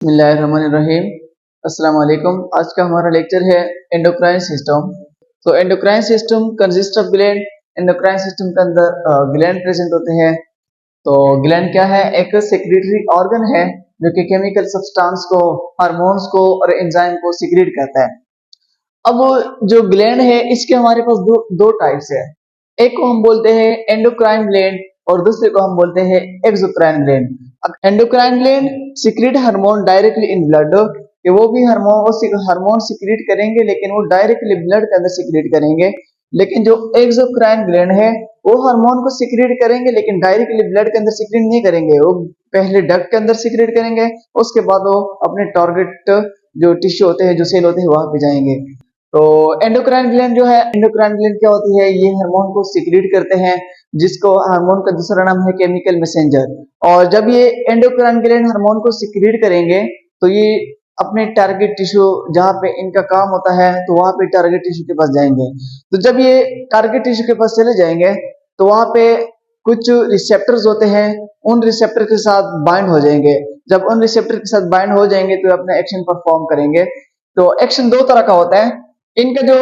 बिस्मिल्लाहिर्रहमानिर्रहीम। अस्सलाम वालेकुम। आज का हमारा लेक्चर है एंडोक्राइन सिस्टम। तो endocrine system consist of gland. Endocrine system के अंदर ग्लैंड प्रेजेंट होते हैं। तो ग्लैंड क्या है? एक सेक्रेटरी ऑर्गन है जो कि केमिकल सब्सटेंस को, हार्मोन्स को और एंजाइम को सीक्रेट करता है। अब जो ग्लैंड है इसके हमारे पास दो टाइप्स है। एक को हम बोलते हैं एंडोक्राइन ग्लैंड और दूसरे को हम बोलते हैं एक्सोक्राइन ग्लैंड। अब endocrine gland secret hormone directly in blood, कि वो भी हार्मोन सीक्रेट करेंगे लेकिन वो डायरेक्टली ब्लड के अंदर सीक्रेट करेंगे। लेकिन जो एक्सोक्राइन ग्लैंड है वो हार्मोन को सीक्रेट करेंगे लेकिन डायरेक्टली ब्लड के अंदर सीक्रेट नहीं करेंगे। वो पहले डक्ट के अंदर सीक्रेट करेंगे, उसके बाद वो अपने टारगेट जो टिश्यू होते हैं, जो सेल होते हैं, वहां पे जाएंगे। तो एंडोक्राइन ग्लैंड जो है, एंडोक्राइन ग्लैंड क्या होती है? ये हार्मोन को सीक्रेट करते हैं, जिसको हार्मोन का दूसरा नाम है केमिकल मैसेंजर। और जब ये एंडोक्राइन ग्लैंड हार्मोन को सीक्रेट करेंगे तो ये अपने टारगेट टिश्यू जहां पे इनका काम होता है तो वहां पे टारगेट टिश्यू के पास जाएंगे। तो जब ये टारगेट टिश्यू के पास चले जाएंगे तो वहां पे कुछ रिसेप्टर्स होते हैं, उन रिसेप्टर के साथ बाइंड हो जाएंगे। जब उन रिसेप्टर के साथ बाइंड हो जाएंगे तो अपना एक्शन परफॉर्म करेंगे। तो एक्शन दो तरह का होता है। इनका जो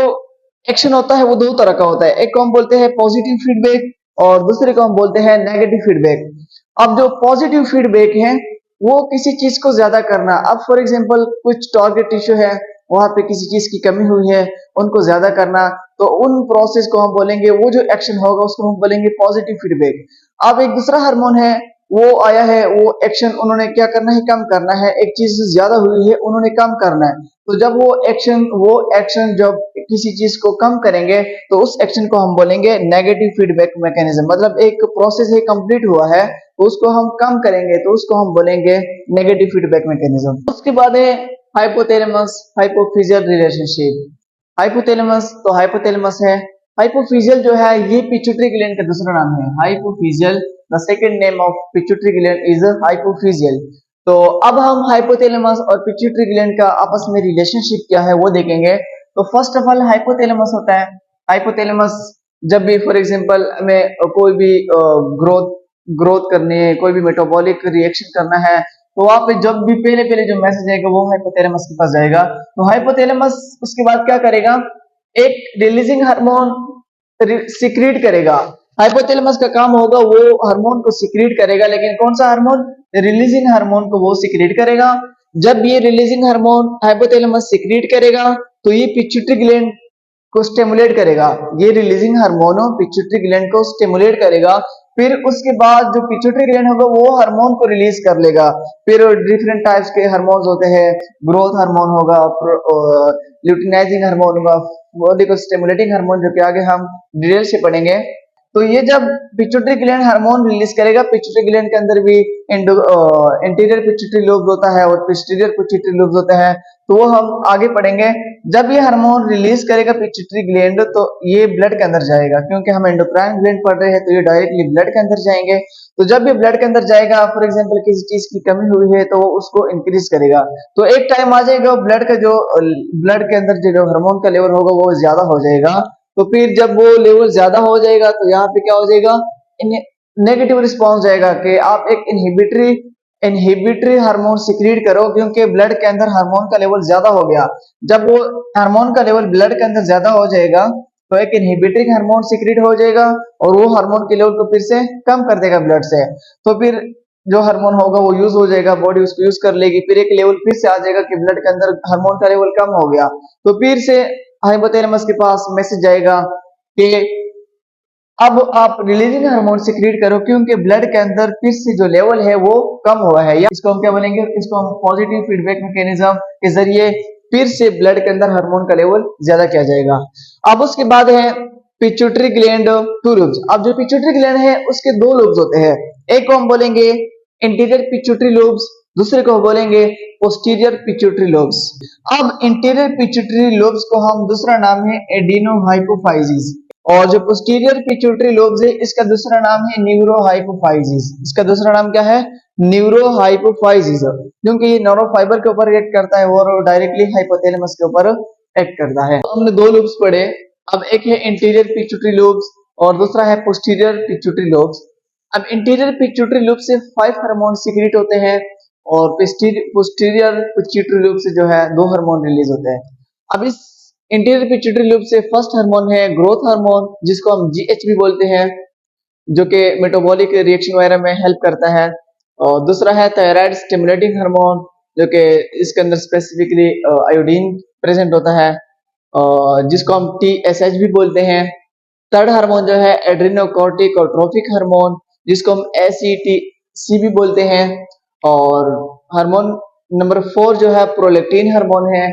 एक्शन होता है वो दो तरह का होता है। एक को हम बोलते हैं पॉजिटिव फीडबैक और दूसरे को हम बोलते हैं नेगेटिव फीडबैक। अब जो पॉजिटिव फीडबैक है वो किसी चीज को ज्यादा करना। अब फॉर एग्जांपल कुछ टारगेट टिश्यू है, वहां पे किसी चीज की कमी हुई है, उनको ज्यादा करना, तो उन प्रोसेस को हम बोलेंगे, वो जो एक्शन होगा उसको हम बोलेंगे पॉजिटिव फीडबैक। अब एक दूसरा हार्मोन है, वो आया है, वो एक्शन उन्होंने क्या करना है? कम करना है। एक चीज ज्यादा हुई है, उन्होंने कम करना है। तो जब वो एक्शन जब किसी चीज को कम करेंगे तो उस एक्शन को हम बोलेंगे नेगेटिव फीडबैक मैकेनिज्म। मतलब एक प्रोसेस है, कंप्लीट हुआ है, तो उसको हम कम करेंगे तो उसको हम बोलेंगे नेगेटिव फीडबैक मैकेनिज्म। उसके बाद है हाइपोथैलेमस हाइपोफिजियल रिलेशनशिप। हाइपोथैलेमस, तो हाइपोथैलेमस है, हाइपोफिजियल जो है ये पिट्यूटरी ग्लैंड का दूसरा नाम है। Hypophyseal, the second name of pituitary gland is hypophyseal. तो अब हम हाइपोथैलेमस और पिट्यूटरी ग्लैंड का आपस में रिलेशनशिप क्या है वो देखेंगे। तो फर्स्ट ऑफ ऑल हाइपोथैलेमस होता है। हाइपोथैलेमस जब भी फॉर एग्जांपल हमें कोई भी ग्रोथ ग्रोथ करनी है, कोई भी मेटाबॉलिक रिएक्शन करना है, तो वहां पे जब भी पहले पहले जो मैसेज आएगा वो हाइपोथैलेमस के पास जाएगा। तो हाइपोथैलेमस उसके बाद क्या करेगा? एक रिलीजिंग हार्मोन सीक्रेट करेगा। हाइपोथैलेमस का काम होगा वो हार्मोन को सीक्रेट करेगा, लेकिन कौन सा हार्मोन? रिलीजिंग हार्मोन को वो सीक्रेट करेगा। जब ये रिलीजिंग हार्मोन हाइपोथैलेमस सीक्रेट करेगा तो ये पिट्यूटरी ग्लैंड को स्टिमुलेट करेगा। ये रिलीजिंग हार्मोन पिट्यूटरी ग्लैंड को स्टिमुलेट करेगा। फिर उसके बाद जो पिट्यूटरी ग्लैंड होगा वो हार्मोन को रिलीज कर लेगा। फिर डिफरेंट टाइप्स के हार्मोन्स होते हैं, ग्रोथ हार्मोन होगा, ल्यूटिनाइजिंग हार्मोन होगा, बॉडी को स्टिमुलेटिंग हार्मोन, जो कि आगे हम डिटेल से पढ़ेंगे। तो ये जब पिट्यूटरी ग्लैंड हार्मोन रिलीज करेगा, पिट्यूटरी ग्लैंड के अंदर भी इंटीरियर पिट्यूटरी लोब होता है और पोस्टीरियर पिट्यूटरी लोब होता है, तो वो हम आगे पढ़ेंगे। जब ये हार्मोन रिलीज करेगा पिट्यूटरी ग्लैंड तो ये ब्लड के अंदर जाएगा, क्योंकि हम एंडोक्राइन ग्लैंड पढ़ रहे हैं तो ये डायरेक्टली ब्लड के अंदर जाएंगे। तो जब ये ब्लड के अंदर जाएगा, फॉर एग्जांपल किसी चीज की कमी हुई है तो वो उसको इंक्रीज करेगा। तो एक टाइम आ जाएगा ब्लड के अंदर जो हार्मोन का लेवल होगा वो ज्यादा हो जाएगा। तो फिर जब वो लेवल ज्यादा हो जाएगा तो यहाँ पे क्या हो जाएगा? नेगेटिव रिस्पॉन्स जाएगा कि आप एक इनहिबिटरी हार्मोन सीक्रेट करो, क्योंकि ब्लड के अंदर हार्मोन का लेवल ज्यादा हो गया। जब वो हार्मोन का लेवल ब्लड के अंदर ज्यादा हो जाएगा तो एक इनहिबिटरी हार्मोन सीक्रेट हो जाएगा और वो हार्मोन के लेवल को फिर से कम कर देगा ब्लड से। तो फिर जो हार्मोन होगा वो यूज हो जाएगा, बॉडी उसको यूज कर लेगी। फिर एक लेवल फिर से आ जाएगा कि ब्लड के अंदर हार्मोन का लेवल कम हो गया, तो फिर से हाइपोथैलेमस के पास मैसेज जाएगा कि अब आप रिलीजिंग हार्मोन सीक्रेट करो, क्योंकि ब्लड के अंदर फिर से जो लेवल है वो कम हुआ है। या इसको हम क्या बोलेंगे? इसको हम पॉजिटिव फीडबैक मैकेनिज्म के जरिए फिर से ब्लड के अंदर हार्मोन का लेवल ज्यादा किया जाएगा। अब उसके बाद है पिट्यूटरी ग्लैंड टू लूब्स। अब जो पिट्यूटरी ग्लैंड है उसके दो लूब्स होते हैं। एक को हम बोलेंगे इंटीरियर पिट्यूटरी लूब्स, दूसरे को बोलेंगे पोस्टीरियर पिट्यूटरी लोब्स। अब इंटीरियर पिट्यूटरी लोब्स को हम दूसरा नाम है एडिनोहाइपोफाइसिस, और जो पोस्टीरियर पिट्यूटरी लोब्स है इसका दूसरा नाम है न्यूरोहाइपोफाइसिस। इसका दूसरा नाम क्या है? न्यूरोहाइपोफाइसिस, क्योंकि ये न्यूरो फाइबर के ऊपर एक्ट करता है और डायरेक्टली हाइपोथैलेमस के ऊपर एक्ट करता है। तो हमने दो लोब्स पढ़े। अब एक है इंटीरियर पिट्यूटरी लोब्स और दूसरा है पोस्टीरियर पिट्यूटरी लोब्स। अब इंटीरियर पिट्यूटरी लोब से 5 हार्मोन सीक्रेट होते हैं और पोस्टीरियर पिट्यूटरी लूप से जो है 2 हार्मोन रिलीज होते हैं। अब इस इंटीरियर पिट्यूटरी लूप से फर्स्ट हार्मोन है ग्रोथ हार्मोन, जिसको हम जीएच भी बोलते हैं, जो कि मेटाबॉलिक रिएक्शन वगैरह में हेल्प करता है। और दूसरा है थायराइड स्टिमुलेटिंग हार्मोन, जो कि इसके अंदर स्पेसिफिकली आयोडीन प्रेजेंट होता है, जिसको हम टीएसएच भी बोलते हैं। थर्ड हार्मोन जो है एड्रेनोकॉर्टिकोट्रोपिक हार्मोन, जिसको हम एसीटीसी भी बोलते हैं। और हार्मोन नंबर 4 जो है प्रोलैक्टिन हार्मोन है।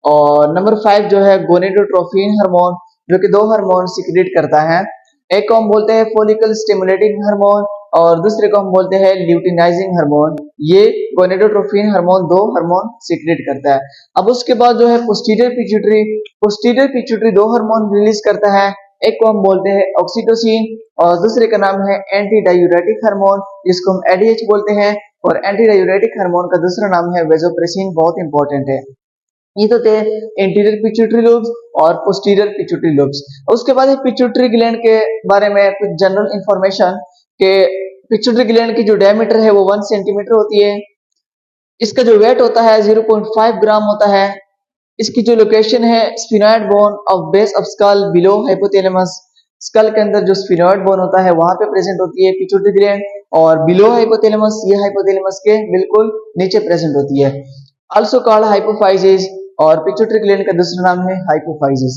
और नंबर 5 जो है गोनेडोट्रोफिन हार्मोन, जो कि 2 हार्मोन सिक्रेट करता है। एक को हम बोलते हैं फॉलिकल स्टिमुलेटिंग हार्मोन और दूसरे को हम बोलते हैं ल्यूटिनाइजिंग हार्मोन। ये गोनेडोट्रोफिन हार्मोन 2 हार्मोन सिक्रेट करता है। अब उसके बाद जो है पोस्टीरियर पिट्यूटरी 2 हार्मोन रिलीज करता है। एक को हम बोलते हैं ऑक्सीटोसिन और दूसरे का नाम है एंटी डायूरेटिक हार्मोन, जिसको हम एडीएच बोलते हैं। और एंटी डायूरेटिक हार्मोन का दूसरा नाम है वेसोप्रेसिन, बहुत इंपॉर्टेंट है। ये तो थे इंटीरियर पिट्यूटरी लोब्स और पोस्टीरियर पिट्यूटरी लोब्स। उसके बाद है पिट्यूटरी ग्लैंड के बारे में कुछ जनरल इंफॉर्मेशन के पिट्यूटरी ग्लैंड की जो डायमीटर है वो 1 सेंटीमीटर होती है। इसका जो वेट होता है 0.5 ग्राम होता है। इसकी जो लोकेशन है sphenoid bone of base of skull below hypothalamus, skull के अंदर जो स्फिनॉइड बोन होता है वहां पे प्रेजेंट होती है पिट्यूटरी ग्लैंड। और बिलो हाइपोथैलेमस, ये हाइपोथैलेमस के बिल्कुल नीचे प्रेजेंट होती है। आल्सो कॉल्ड हाइपोफाइसिस, और पिट्यूटरी ग्लैंड का दूसरा नाम है हाइपोफाइसिस।